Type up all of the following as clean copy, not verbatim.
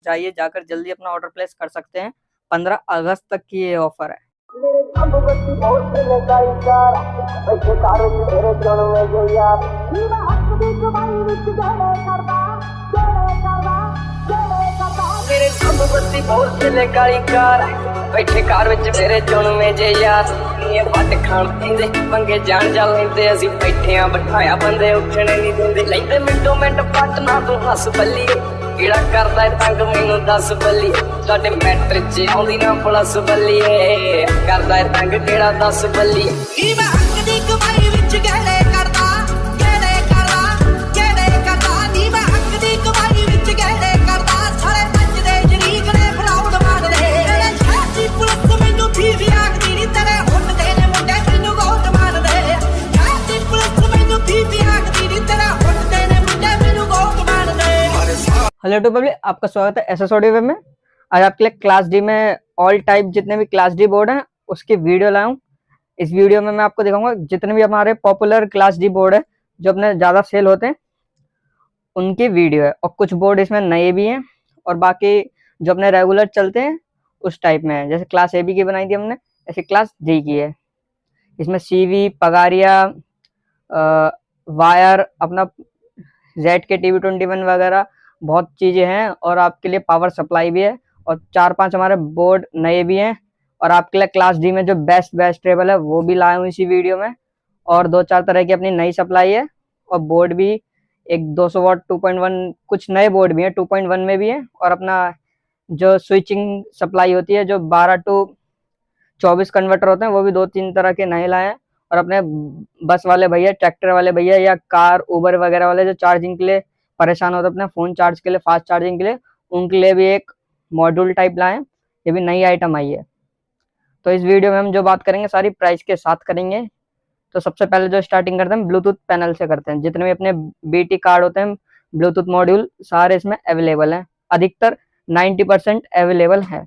चाहिए जाकर जल्दी अपना ऑर्डर प्लेस कर सकते हैं। 15 अगस्त तक की ये ऑफर है। मेरे सब बत्ती बहुत चले काली कार बैठे कार विच मेरे चुन में जे यार ये वट खान पींदे पंगे जान जा लेंदे असी बैठे आ बिठाया बंदे उठने नहीं दिंदे लेंदे मिंटो मिंट पट ना तू हस बल्ली किड़ा करदा है तंग मैनू दस बल्ली साडे मैट्रिक च आउंदी ना प्लस बल्ली करदा है तंग किड़ा दस बल्ली ई मैं हक दी कमाई विच गहले करदा नी मैं हक दी कमाई विच गहले करदा सारे नचदे जरीक ने फराउड मारदे मेरे छाती पुलिस मैनू भी आखदी नी तेरे हुट दे ने मुंडे मैनू गोट मारदे छाती पुलिस मैनू भी आखदी नी तेरे हुट दे ने मुंडे मैनू गोट मारदे। हेलो टू पब्लिक, आपका स्वागत है एसएस ऑडियो वेब में। आज आपके लिए क्लास डी में ऑल टाइप जितने भी क्लास डी बोर्ड हैं उसकी वीडियो लाया हूँ। इस वीडियो में मैं आपको दिखाऊंगा जितने भी हमारे पॉपुलर क्लास डी बोर्ड है जो अपने ज़्यादा सेल होते हैं उनकी वीडियो है, और कुछ बोर्ड इसमें नए भी हैं और बाकी जो अपने रेगुलर चलते हैं उस टाइप में है। जैसे क्लास ए बी की बनाई थी हमने, ऐसे क्लास डी की है। इसमें सीवी, पगारिया, वायर, अपना जेड के TV21 वगैरह बहुत चीज़ें हैं, और आपके लिए पावर सप्लाई भी है, और 4-5 हमारे बोर्ड नए भी हैं। और आपके लिए क्लास डी में जो बेस्ट टेबल है वो भी लाया हूँ इसी वीडियो में, और 2-4 तरह की अपनी नई सप्लाई है, और बोर्ड भी एक 200 वाट 2.1, कुछ नए बोर्ड भी हैं 2.1 में भी है, और अपना जो स्विचिंग सप्लाई होती है जो 12 टू 24 कन्वर्टर होते हैं वो भी 2-3 तरह के नए लाए हैं। और अपने बस वाले भैया, ट्रैक्टर वाले भैया या कार उबर वगैरह वाले जो चार्जिंग के लिए परेशान होते हैं अपने फ़ोन चार्ज के लिए, फास्ट चार्जिंग के लिए, उनके लिए भी एक मॉड्यूल टाइप लाए हैं। ये भी नई आइटम आई है। तो इस वीडियो में हम जो बात करेंगे सारी प्राइस के साथ करेंगे। तो सबसे पहले जो स्टार्टिंग करते हैं ब्लूटूथ पैनल से करते हैं। जितने भी अपने BT कार्ड होते हैं ब्लूटूथ मॉड्यूल सारे इसमें अवेलेबल हैं, अधिकतर 90% अवेलेबल है।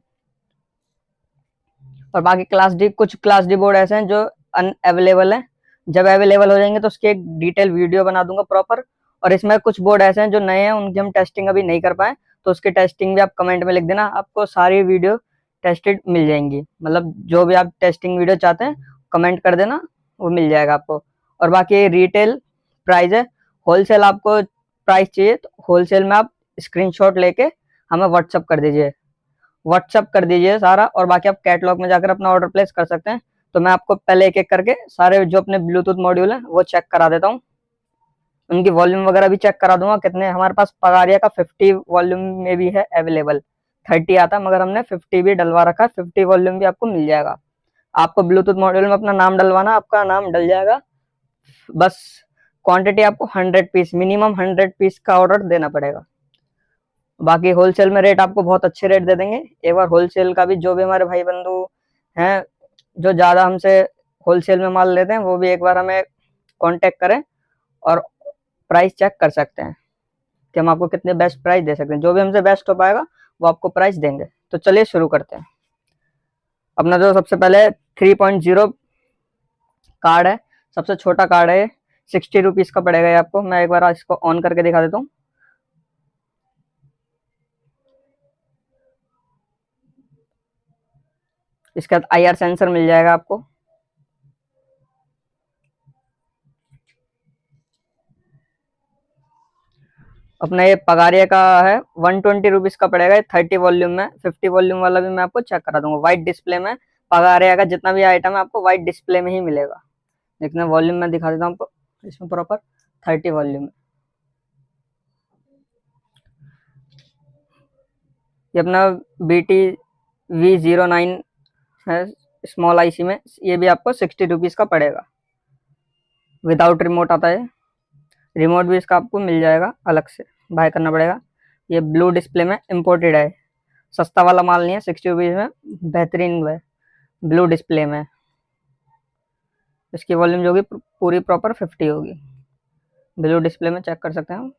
और बाकी कुछ क्लास डी बोर्ड ऐसे हैं जो अनअवेलेबल हैं। जब अवेलेबल हो जाएंगे तो उसकी एक डिटेल वीडियो बना दूंगा प्रॉपर। और इसमें कुछ बोर्ड ऐसे हैं जो नए हैं, उनकी हम टेस्टिंग अभी नहीं कर पाए, तो उसकी टेस्टिंग भी आप कमेंट में लिख देना, आपको सारी वीडियो टेस्टेड मिल जाएंगी। मतलब जो भी आप टेस्टिंग वीडियो चाहते हैं कमेंट कर देना, वो मिल जाएगा आपको। और बाकी रिटेल प्राइस है, होलसेल आपको प्राइस चाहिए तो होलसेल में आप स्क्रीनशॉट लेके हमें व्हाट्सअप कर दीजिए सारा, और बाकी आप कैटलॉग में जाकर अपना ऑर्डर प्लेस कर सकते हैं। तो मैं आपको पहले एक एक करके सारे जो अपने ब्लूटूथ मॉड्यूल हैं वो चेक करा देता हूँ, उनकी वॉल्यूम वगैरह भी चेक करा दूंगा कितने। हमारे पास पगारिया का 50 वॉल्यूम में भी है अवेलेबल, 30 आता है मगर हमने 50 भी डलवा रखा है, 50 वॉल्यूम भी आपको मिल जाएगा। आपको ब्लूटूथ मॉड्यूल में अपना नाम डलवाना, आपका नाम डल जाएगा। बस क्वांटिटी आपको 100 पीस, मिनिमम 100 पीस का ऑर्डर देना पड़ेगा। बाकी होलसेल में रेट आपको बहुत अच्छे रेट दे देंगे। एक बार होलसेल का भी जो भी हमारे भाई बंधु हैं जो ज़्यादा हमसे होलसेल में माल लेते हैं वो भी एक बार हमें कांटेक्ट करें और प्राइस चेक कर सकते हैं कि हम आपको कितने बेस्ट प्राइस दे सकते हैं। जो भी हमसे बेस्ट हो पाएगा वो आपको प्राइस देंगे। तो चलिए शुरू करते हैं। अपना जो सबसे पहले 3.0 कार्ड है, सबसे छोटा कार्ड है, 60 रुपीज़ का पड़ेगा ये आपको। मैं एक बार इसको ऑन करके दिखा देता हूँ। इसके बाद IR सेंसर मिल जाएगा आपको। अपना ये पगारिया का है, 120 रुपीज़ का पड़ेगा। 30 वॉल्यूम में, 50 वॉल्यूम वाला भी मैं आपको चेक करा दूंगा। व्हाइट डिस्प्ले में पगारिया का जितना भी आइटम है आपको व्हाइट डिस्प्ले में ही मिलेगा। देखना वॉल्यूम में दिखा देता हूँ आपको, इसमें प्रॉपर 30 वॉल्यूम है। ये अपना BT V09 है स्मॉल IC में, ये भी आपको 60 रुपीज़ का पड़ेगा। विदाउट रिमोट आता है, रिमोट भी इसका आपको मिल जाएगा, अलग से बाय करना पड़ेगा। ये ब्लू डिस्प्ले में इम्पोर्टेड है, सस्ता वाला माल नहीं है। 60 रुपीज़ में बेहतरीन है, ब्लू डिस्प्ले में। इसकी वॉल्यूम जो होगी पूरी प्रॉपर 50 होगी। ब्लू डिस्प्ले में चेक कर सकते हैं हम।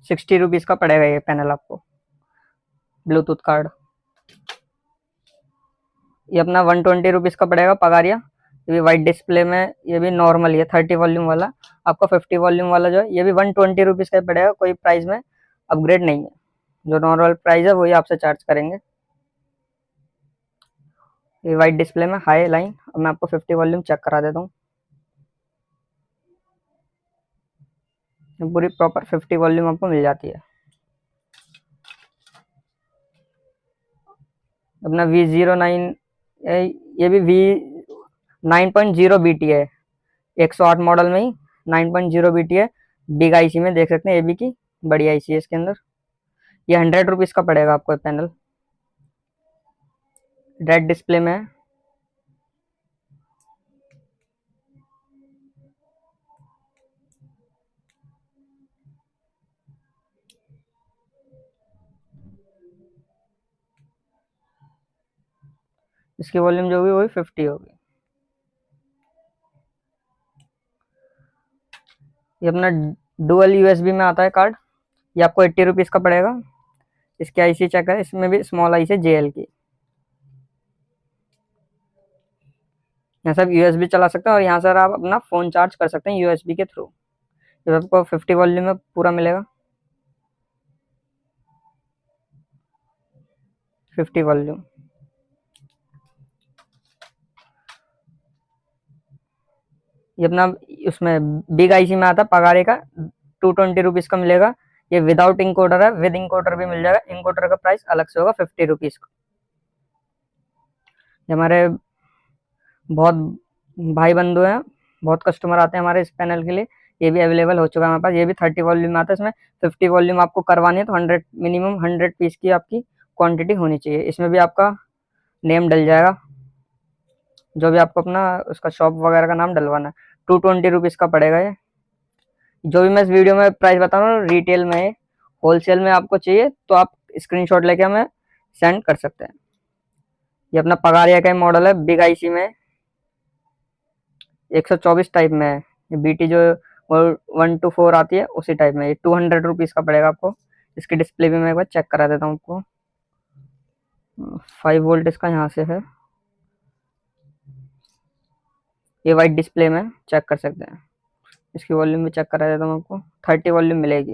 60 रुपीज़ का पड़ेगा ये पैनल आपको, ब्लूटूथ कार्ड। ये अपना 120 रुपीज़ का पड़ेगा पगारिया। ये भी वाइट डिस्प्ले में, ये भी नॉर्मल ही है 30 वॉल्यूम वाला। आपको 50 वॉल्यूम वाला जो है ये भी 120 रुपीज़ का ही पड़ेगा, कोई प्राइस में अपग्रेड नहीं है। जो नॉर्मल प्राइस है वही आपसे चार्ज करेंगे। ये वाइट डिस्प्ले में हाई लाइन। अब मैं आपको 50 वॉल्यूम चेक करा देता हूँ। पूरी प्रॉपर 50 वॉल्यूम आपको मिल जाती है। अपना V09, ये भी V9.0 BT है, 108 मॉडल में ही 9.0 BT है। बिग आईसी में देख सकते हैं, एबी की बड़ी आईसी है इसके अंदर। ये 100 रुपीज़ का पड़ेगा आपको ये पैनल। रेड डिस्प्ले में है। इसकी वॉल्यूम जो होगी वही 50 होगी। ये अपना डुअल यूएसबी में आता है कार्ड। ये आपको 80 रुपीज़ का पड़ेगा। इसकी आईसी चेक है, इसमें भी स्मॉल आईसी है जेएल की। यहाँ से आप यूएसबी चला सकते हैं और यहाँ से आप अपना फ़ोन चार्ज कर सकते हैं यूएसबी के थ्रू। ये आपको 50 वॉल्यूम में पूरा मिलेगा। 50 वॉल्यूम। ये अपना उसमें बिग आईसी में आता है पगारे का, 220 रुपीज़ का मिलेगा। ये विदाउट इंकोडर है, विद इंकोडर भी मिल जाएगा। इंकोडर का प्राइस अलग से होगा 50 रुपीज़ का। ये हमारे बहुत भाई बंधु हैं, बहुत कस्टमर आते हैं हमारे इस पैनल के लिए। ये भी अवेलेबल हो चुका है हमारे पास। ये भी 30 वॉल्यूम में आता है। इसमें 50 वॉल्यूम आपको करवानी है तो 100 मिनिमम 100 पीस की आपकी क्वांटिटी होनी चाहिए। इसमें भी आपका नेम डल जाएगा, जो भी आपको अपना उसका शॉप वगैरह का नाम डलवाना है। 220 रुपीज़ का पड़ेगा ये। जो भी मैं इस वीडियो में प्राइस बता रहा हूँ रिटेल में है। होलसेल में आपको चाहिए तो आप स्क्रीनशॉट लेके हमें सेंड कर सकते हैं। ये अपना पगारिया का मॉडल है, बिग आईसी में 124 टाइप में है। ये बीटी जो 1 to 4 आती है उसी टाइप में। ये 200 रुपीज़ का पड़ेगा आपको। इसकी डिस्प्ले भी मैं एक बार चेक करा देता हूँ आपको। 5 वोल्ट इसका यहाँ से है। ये वाइट डिस्प्ले में चेक कर सकते हैं। इसकी वॉल्यूम भी चेक करा देता हूँ आपको। 30 वॉल्यूम मिलेगी।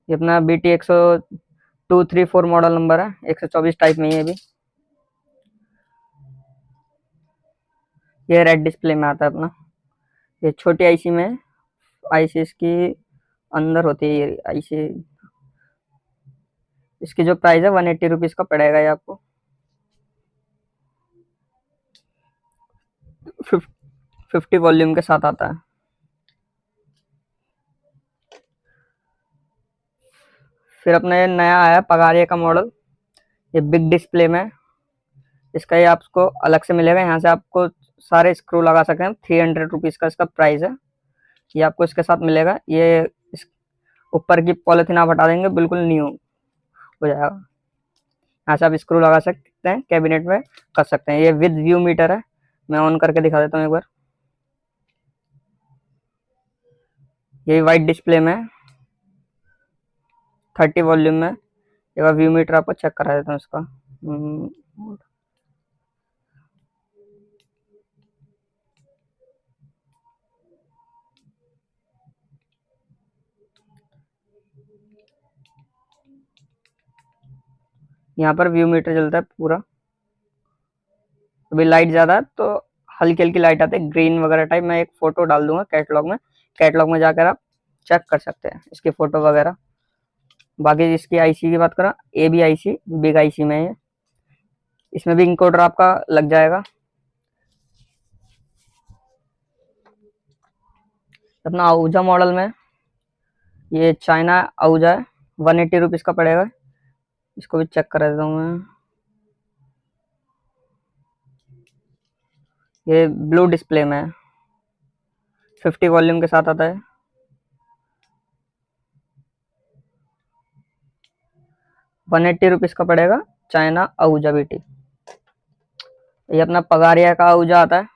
ये अपना BT 10234 मॉडल नंबर है, 124 टाइप में ये भी। ये रेड डिस्प्ले में आता है अपना। ये छोटी आईसी में, आईसी इसकी अंदर होती है ये आईसी। इसकी जो प्राइस है 180 रुपीज़ का पड़ेगा ये आपको। 50 वॉल्यूम के साथ आता है। फिर अपना ये नया आया पगारिया का मॉडल, ये बिग डिस्प्ले में। इसका ये आपको अलग से मिलेगा। यहाँ से आपको सारे स्क्रू लगा सकते हैं। 300 रुपीज़ का इसका प्राइस है। ये आपको इसके साथ मिलेगा। ये इस ऊपर की पॉलिथीन आप हटा देंगे, बिल्कुल न्यू हो जाएगा। यहाँ से आप स्क्रू लगा सकते हैं, कैबिनेट में कर सकते हैं। ये विद व्यू मीटर है, मैं ऑन करके दिखा देता हूँ एक बार। ये वाइट डिस्प्ले में 30 वॉल्यूम में। एक बार व्यू मीटर आपको चेक करा देता हूँ इसका। यहाँ पर व्यू मीटर चलता है पूरा। अभी लाइट ज़्यादा है तो हल्की हल्की लाइट आती है ग्रीन वगैरह टाइप। मैं एक फ़ोटो डाल दूंगा कैटलॉग में, कैटलॉग में जाकर आप चेक कर सकते हैं इसकी फ़ोटो वगैरह। बाकी इसकी आईसी की बात करें, एबी आईसी बिग आईसी में है। इसमें भी इंकोडर आपका लग जाएगा। अपना आहूजा मॉडल में, ये चाइना आहूजा है, 180 रुपीज़ का पड़ेगा। इसको भी चेक कर देता हूँ मैं। ये ब्लू डिस्प्ले में है, 50 वॉल्यूम के साथ आता है। 180 रुपीज़ का पड़ेगा, चाइना आहूजा बीटी। ये अपना पगारिया का आहूजा आता है।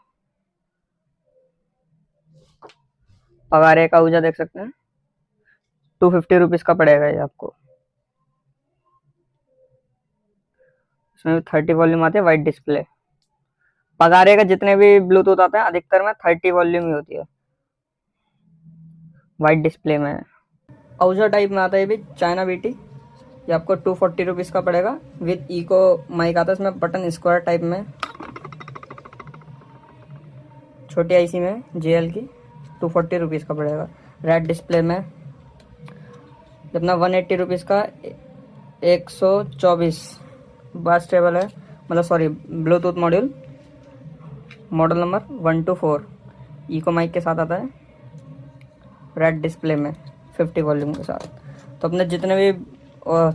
पगारिया का आहूजा देख सकते हैं, 250 रुपीज़ का पड़ेगा ये आपको। इसमें भी 30 वॉल्यूम आती है, वाइट डिस्प्ले। पगारे का जितने भी ब्लूटूथ आते हैं अधिकतर में 30 वॉल्यूम ही होती है, वाइट डिस्प्ले में। आउजा टाइप में आता है ये भी, चाइना बीटी। ये आपको 240 रुपीज़ का पड़ेगा। विद इको माइक आता है इसमें, बटन स्क्वायर टाइप में, छोटी आईसी में JL की, 240 रुपीज़ का पड़ेगा। रेड डिस्प्ले में अपना 180 रुपीज़ का 124 बास टेबल है, मतलब sorry Bluetooth module, model number 124, echo mic के साथ आता है, रेड डिस्प्ले में 50 वॉल्यूम के साथ। तो अपने जितने भी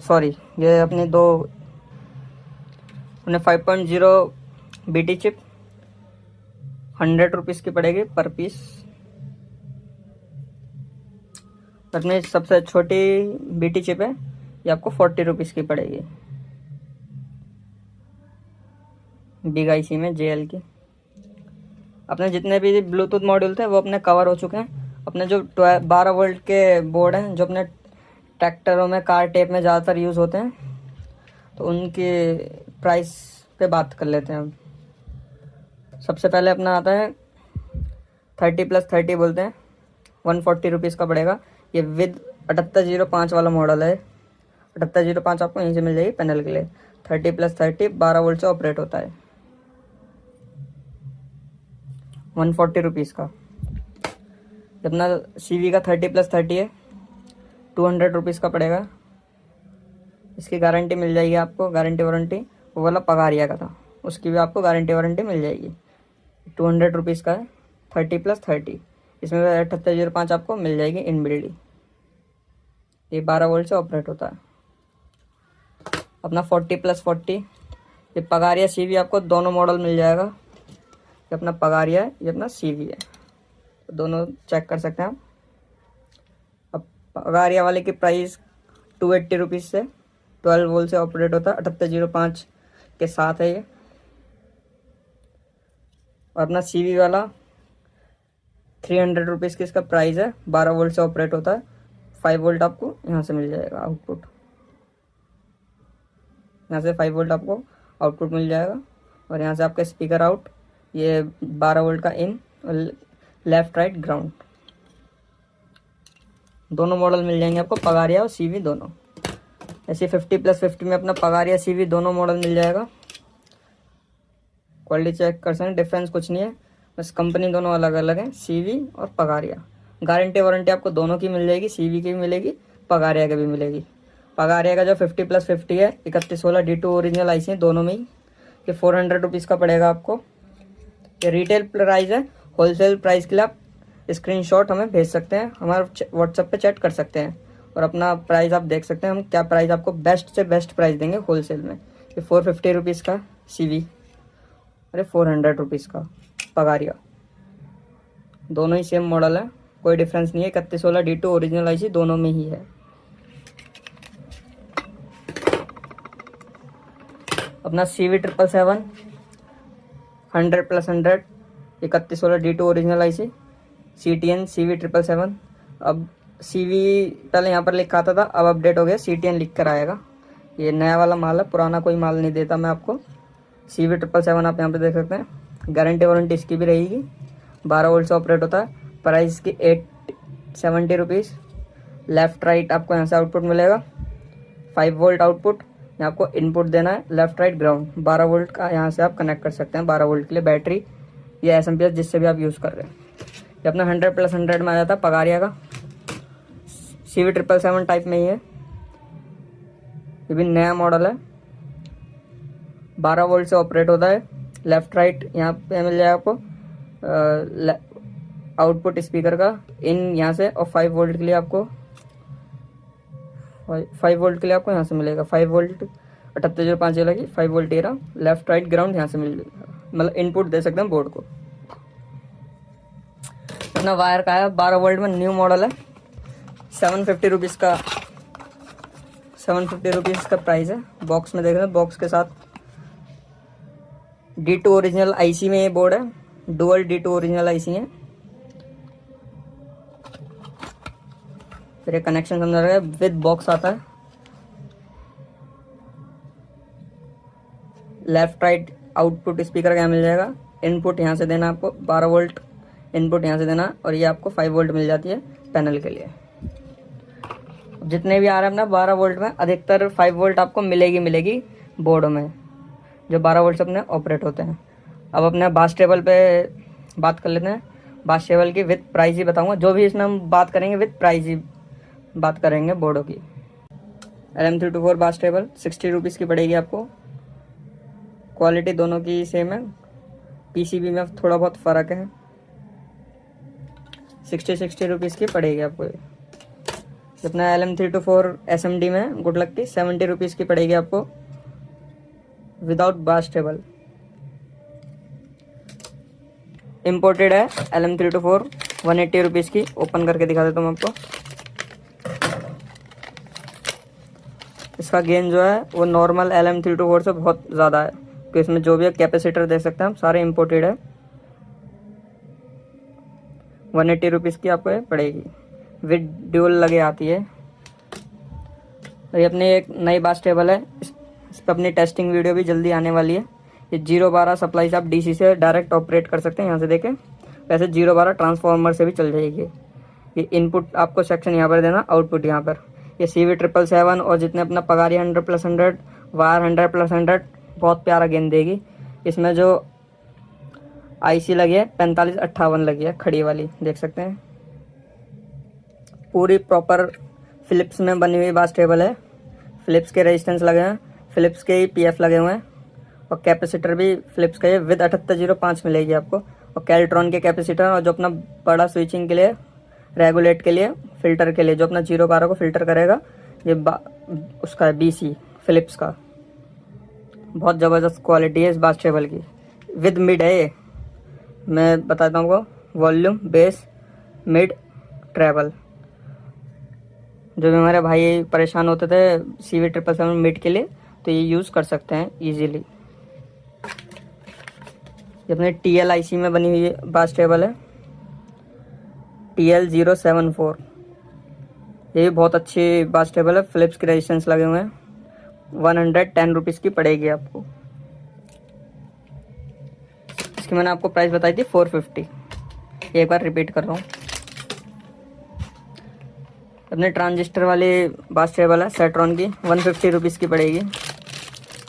सॉरी ये अपनी दो अपने 5.0 BT चिप 100 रुपीज़ की पड़ेगी पर पीस। अपनी सबसे छोटी BT चिप है, ये आपको 40 रुपीज़ की पड़ेगी, बिग आईसी में JL की। अपने जितने भी ब्लूटूथ मॉड्यूल थे वो अपने कवर हो चुके हैं। अपने जो 12 वोल्ट के बोर्ड हैं जो अपने ट्रैक्टरों में, कार टेप में ज़्यादातर यूज़ होते हैं, तो उनके प्राइस पे बात कर लेते हैं। सबसे पहले अपना आता है 30+30 बोलते हैं, 140 रुपीज़ का पड़ेगा। ये विद 7805 वाला मॉडल है। 7805 आपको यहीं से मिल जाएगी पैनल के लिए। 30+30 12 वोल्ट से ऑपरेट होता है, 140 रुपीज़ का। अपना CV का 30+30 है, 200 रुपीज़ का पड़ेगा। इसकी गारंटी मिल जाएगी आपको, गारंटी वारंटी। वो वाला पगारिया का था, उसकी भी आपको गारंटी वारंटी मिल जाएगी। 200 रुपीज़ का है, 30+30। इसमें 7805 आपको मिल जाएगी इन बिल्ड। ये 12 वोल्ट से ऑपरेट होता है। अपना 40+40, ये पगारिया CV आपको दोनों मॉडल मिल जाएगा। ये अपना पगारिया है, ये अपना CV है, तो दोनों चेक कर सकते हैं आप। अब पगारिया वाले की प्राइस 280 रुपीज़ से 12 वोल्ट से ऑपरेट होता है, 7805 के साथ है ये। और अपना CV वाला 300 रुपीज़ की इसका प्राइस है, 12 वोल्ट से ऑपरेट होता है। 5 वोल्ट आपको यहाँ से मिल जाएगा आउटपुट, यहाँ से 5 वोल्ट आपको आउटपुट मिल जाएगा। और यहाँ से आपका स्पीकर आउट, ये 12 वोल्ट का इन, और लेफ्ट राइट ग्राउंड, दोनों मॉडल मिल जाएंगे आपको, पगारिया और CV दोनों। ऐसे 50+50 में अपना पगारिया CV दोनों मॉडल मिल जाएगा। क्वालिटी चेक कर सकते हैं, डिफरेंस कुछ नहीं है, बस कंपनी दोनों अलग अलग है, CV और पगारिया। गारंटी वारंटी आपको दोनों की मिल जाएगी, CV की भी मिलेगी, पगारिया की भी मिलेगी। पगारिया का जो 50+50 है, 3116 D2 ओरिजिनल आईसी है दोनों में ही, ये 400 रुपीज़ का पड़ेगा आपको। ये रिटेल प्राइस है, होलसेल प्राइस के लिए आप स्क्रीनशॉट हमें भेज सकते हैं, हमारे व्हाट्सएप पे चैट कर सकते हैं, और अपना प्राइस आप देख सकते हैं हम क्या प्राइस आपको बेस्ट से बेस्ट प्राइस देंगे होलसेल में। ये 450 रुपीज़ का CV, अरे 400 रुपीज़ का पगारिया। दोनों ही सेम मॉडल है, कोई डिफरेंस नहीं है। 3116 D2 ओरिजिनल आईसी दोनों में ही है। अपना CV 777 100+100 3116 D2 original IC, CTN CV 777। अब CV पहले यहाँ पर लिखा आता था, अब अपडेट हो गया, CTN लिख कर आएगा। ये नया वाला माल है, पुराना कोई माल नहीं देता मैं आपको। CV 777 आप यहाँ पे देख सकते हैं। गारंटी वारंटी इसकी भी रहेगी, 12 वोल्ट से ऑपरेट होता है। प्राइस की 870 रुपीज़। लेफ़्ट राइट आपको यहाँ से आउटपुट मिलेगा, 5 वोल्ट आउटपुट। यहाँ आपको इनपुट देना है, लेफ़्ट राइट ग्राउंड। 12 वोल्ट का यहाँ से आप कनेक्ट कर सकते हैं, 12 वोल्ट के लिए बैटरी या SMP जिससे भी आप यूज़ कर रहे हैं। ये अपना 100+100 में आ जाता है पगारिया का। CV 777 टाइप में ही है, ये भी नया मॉडल है, 12 वोल्ट से ऑपरेट होता है। लेफ़्ट राइट यहाँ पे मिल जाएगा आपको, आउटपुट स्पीकर का इन यहाँ से, और 5 वोल्ट के लिए आपको 5 वोल्ट के लिए आपको यहाँ से मिलेगा। 5 वोल्ट 7805 लगी, 5 वोल्ट ये रहा। लेफ्ट राइट ग्राउंड यहाँ से मिलेगा, मतलब इनपुट दे सकते हैं बोर्ड को। अपना वायर का है, 12 वोल्ट में न्यू मॉडल है, 750 रुपीज़ का, 750 रुपीज़ का प्राइस है। बॉक्स में देख रहे हैं, बॉक्स के साथ D2 ओरिजिनल आईसी में ये बोर्ड है, डुअल D2 ओरिजिनल आईसी है। फिर ये कनेक्शन समझा रहा है, विद बॉक्स आता है। लेफ्ट राइट आउटपुट स्पीकर क्या मिल जाएगा, इनपुट यहाँ से देना आपको 12 वोल्ट इनपुट यहाँ से देना, और ये आपको 5 वोल्ट मिल जाती है पैनल के लिए। जितने भी आ रहे हैं अपना 12 वोल्ट में, अधिकतर 5 वोल्ट आपको मिलेगी बोर्ड में, जो 12 वोल्ट से अपने ऑपरेट होते हैं। अब अपने बास टेबल पे बात कर लेते हैं। बास टेबल की विथ प्राइस ही बताऊंगा, जो भी इसमें हम बात करेंगे विथ प्राइस ही बात करेंगे बोर्डों की। LM324 बास टेबल 60 रुपीज़ की पड़ेगी आपको। क्वालिटी दोनों की सेम है, PCB में थोड़ा बहुत फ़र्क है। 60 रुपीज़ की पड़ेगी आपको। अपना LM324 SMD में गुड लक की 70 रुपीज़ की पड़ेगी आपको विदाउट बास टेबल। इम्पोर्टेड है LM324 180 रुपीज़ की। ओपन करके दिखा देता हूँ आपको। इसका गेन जो है वो नॉर्मल LM324 से बहुत ज़्यादा है, तो इसमें जो भी कैपेसिटर देख सकते हैं हम सारे इम्पोर्टेड है। 180 रुपीज़ की आपको ये पड़ेगी, विद ड्यूल लगे आती है। ये अपनी एक नई बास टेबल है, इस पर अपनी टेस्टिंग वीडियो भी जल्दी आने वाली है। ये 012 सप्लाई से आप DC से डायरेक्ट ऑपरेट कर सकते हैं, यहाँ से देखें। वैसे 012 ट्रांसफार्मर से भी चल जाएगी। ये इनपुट आपको सेक्शन यहाँ पर देना, आउटपुट यहाँ पर। ये CV777 और जितने अपना पगारी 100+100 वायर 100+100 बहुत प्यारा गेन देगी। इसमें जो IC लगी है 4558 लगी है, खड़ी वाली देख सकते हैं। पूरी प्रॉपर फिलिप्स में बनी हुई बास टेबल है। फिलिप्स के रेजिस्टेंस लगे हैं, फिलिप्स के ही PF लगे हुए हैं, और कैपेसिटर भी फिलिप्स का है विद 7805 मिलेगी आपको। और कैल्ट्रॉन के कैपेसिटर, और जो अपना बड़ा स्विचिंग के लिए, रेगुलेट के लिए, फिल्टर के लिए, जो अपना 012 को फिल्टर करेगा, ये उसका है BC फिलिप्स का। बहुत ज़बरदस्त क्वालिटी है इस बास टेबल की। विद मिड है ये, मैं बताता हूँ आपको। Volume, bass, mid, treble. जो भी हमारे भाई परेशान होते थे CV777 मिड के लिए, तो ये यूज़ कर सकते हैं इजीली। ये अपने TL IC में बनी हुई बास टेबल है, TL074। ये भी बहुत अच्छी बास टेबल है, फिलिप्स के रेजिस्टेंस लगे हुए हैं। 110 रुपीज़ की पड़ेगी आपको। इसकी मैंने आपको प्राइस बताई थी 450, एक बार रिपीट कर रहा हूँ। अपने ट्रांजिस्टर वाली बास टेबल है सेट्रॉन की, 150 रुपीज़ की पड़ेगी।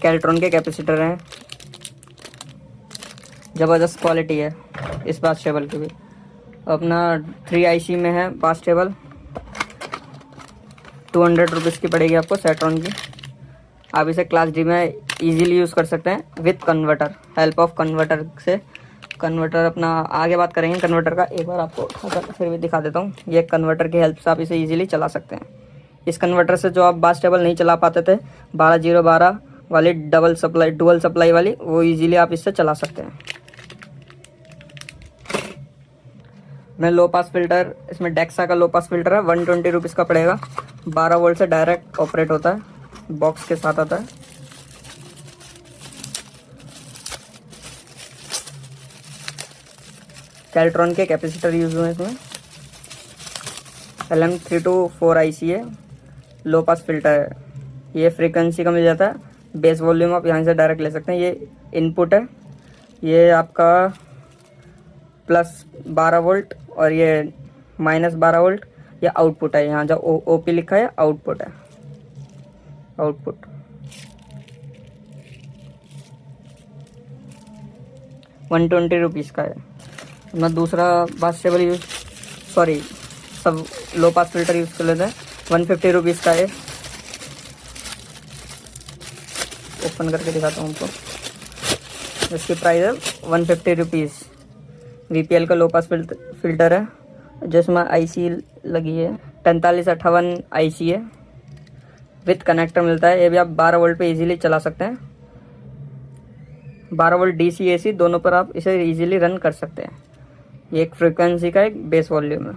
कैल्ट्रॉन के कैपेसिटर हैं, ज़बरदस्त क्वालिटी है इस बास टेबल की भी। अपना 3IC में है बास टेबल, 200 रुपीज़ की पड़ेगी आपको सेट्रॉन की। आप इसे क्लास D में इजीली यूज़ कर सकते हैं with converter, help of converter से। कन्वर्टर अपना आगे बात करेंगे कन्वर्टर का, एक बार आपको फिर भी दिखा देता हूँ। ये कन्वर्टर की हेल्प से आप इसे इजीली चला सकते हैं। इस कन्वर्टर से जो आप बास टेबल नहीं चला पाते थे 12012 वाली डुअल सप्लाई वाली, वो इजीली आप इससे चला सकते हैं। मैं लो पास फिल्टर, इसमें डेक्सा का लो पास फिल्टर है, 120 रुपीज़ का पड़ेगा। 12 वोल्ट से डायरेक्ट ऑपरेट होता है, बॉक्स के साथ आता है। कैल्ट्रॉन के कैपेसिटर यूज हुए हैं इसमें। LM324 IC है, लो पास फिल्टर है। ये फ्रीक्वेंसी का मिल जाता है, बेस वॉल्यूम आप यहाँ से डायरेक्ट ले सकते हैं। ये इनपुट है, ये आपका +12 वोल्ट और ये -12 वोल्ट। ये आउटपुट है, यहाँ जो OP लिखा है आउटपुट है, आउटपुट। ₹120 का है। मैं दूसरा बास टेबल यूज सब लो पास फिल्टर यूज़ कर लेते हैं। 150 रुपीज़ का है, ओपन करके दिखाता हूँ आपको। इसकी प्राइस है 150 रुपीज़। VPL का लो पास फिल्टर है, जिसमें IC लगी है 4558 IC है, विथ कनेक्टर मिलता है। ये भी आप 12 वोल्ट पे इजीली चला सकते हैं। 12 वोल्ट DC AC दोनों पर आप इसे इजीली रन कर सकते हैं। ये एक फ्रीक्वेंसी का एक बेस वॉल्यूम है।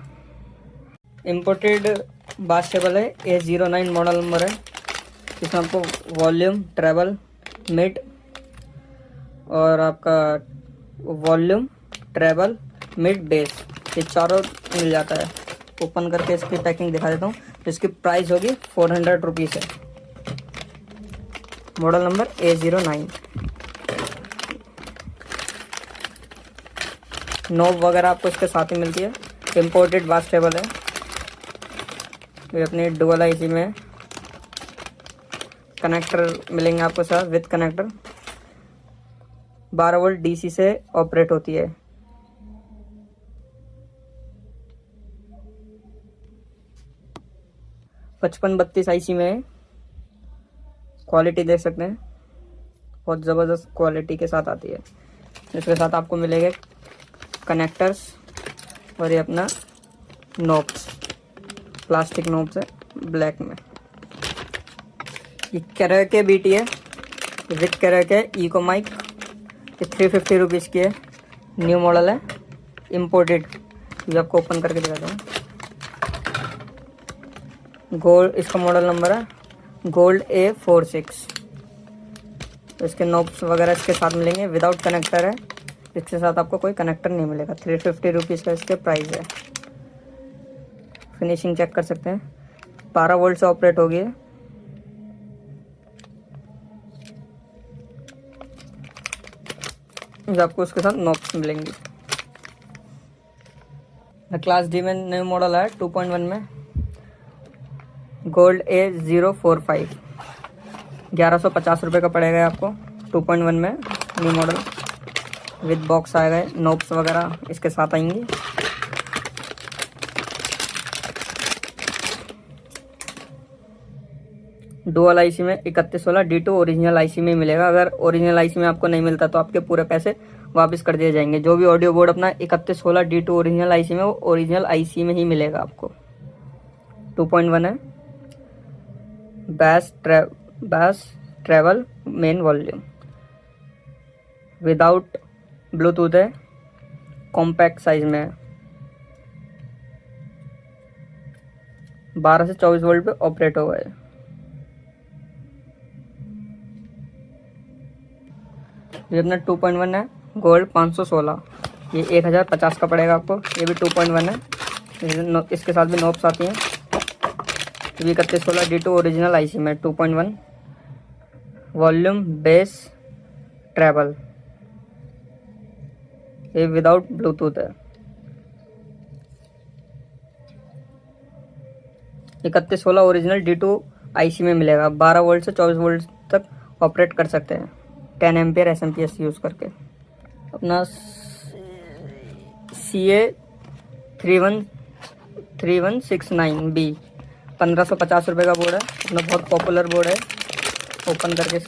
इम्पोर्टेड बास टेबल है, A09 मॉडल नंबर है। इसमें आपको वॉल्यूम, ट्रेबल, मिड और आपका वॉल्यूम, ट्रेबल, मिड, बेस, ये चारों मिल जाता है। ओपन करके इसकी पैकिंग दिखा देता हूँ। इसकी प्राइस होगी 400 रुपीज़ है। Model number A09। नॉब वगैरह आपको इसके साथ ही मिलती है। इम्पोर्टेड बास टेबल है, ये अपनी डुअल आईसी में है। कनेक्टर मिलेंगे आपको साथ विथ कनेक्टर। 12 वोल्ट डीसी से ऑपरेट होती है। पचपन 32 आईसी में है। क्वालिटी देख सकते हैं, बहुत ज़बरदस्त क्वालिटी के साथ आती है। इसके साथ आपको मिलेंगे कनेक्टर्स और ये अपना नॉब्स, प्लास्टिक नॉब्स है ब्लैक में। ये कैरर के बीटी है विथ कैरर के इको माइक। ये 350 रुपीज़ की है, न्यू मॉडल है, इम्पोर्टेड। ये आपको ओपन करके दिखाता हूँ। गोल्ड इसका मॉडल नंबर है गोल्ड A46। तो इसके नॉब्स वगैरह इसके साथ मिलेंगे, विदाउट कनेक्टर है। इसके साथ आपको कोई कनेक्टर नहीं मिलेगा। 350 रुपीज़ का इसके प्राइस है। फिनिशिंग चेक कर सकते हैं, 12 वोल्ट से ऑपरेट होगी है। आपको उसके साथ नॉब्स मिलेंगी। क्लास डी में न्यू मॉडल है 2.1 में, गोल्ड A045। 1150 रुपये का पड़ेगा आपको। 2.1 में न्यू मॉडल विद बॉक्स आएगा। नॉब्स वगैरह इसके साथ आएंगी। डुअल आईसी में 3116 D2 ओरिजिनल आईसी में मिलेगा। अगर ओरिजिनल आईसी में आपको नहीं मिलता तो आपके पूरे पैसे वापस कर दिए जाएंगे। जो भी ऑडियो बोर्ड अपना 3116 D2 ओरिजिनल आईसी में, वो ओरिजिनल आईसी में ही मिलेगा आपको। 2.1 है। Bass treble main volume, without Bluetooth है, कॉम्पैक्ट साइज में है। 12 से 24 वोल्ट पे ऑपरेट होगा है। ये अपना 2.1 है, गोल्ड 516। ये 1050 का पड़ेगा आपको। ये भी 2.1 है, इसके साथ भी नॉब्स आती हैं। ये 3116 D2 ओरिजिनल आईसी में 2.1। वॉल्यूम बेस ट्रेवल, ये विदाउट ब्लूटूथ है। 3116 ओरिजिनल D2 आईसी में मिलेगा। 12 वोल्ट से 24 वोल्ट तक ऑपरेट कर सकते हैं 10 एम्पियर SMP यूज़ करके। अपना CA 3169B 1550 रुपये का बोर्ड है। अपना बहुत पॉपुलर बोर्ड है। ओपन करके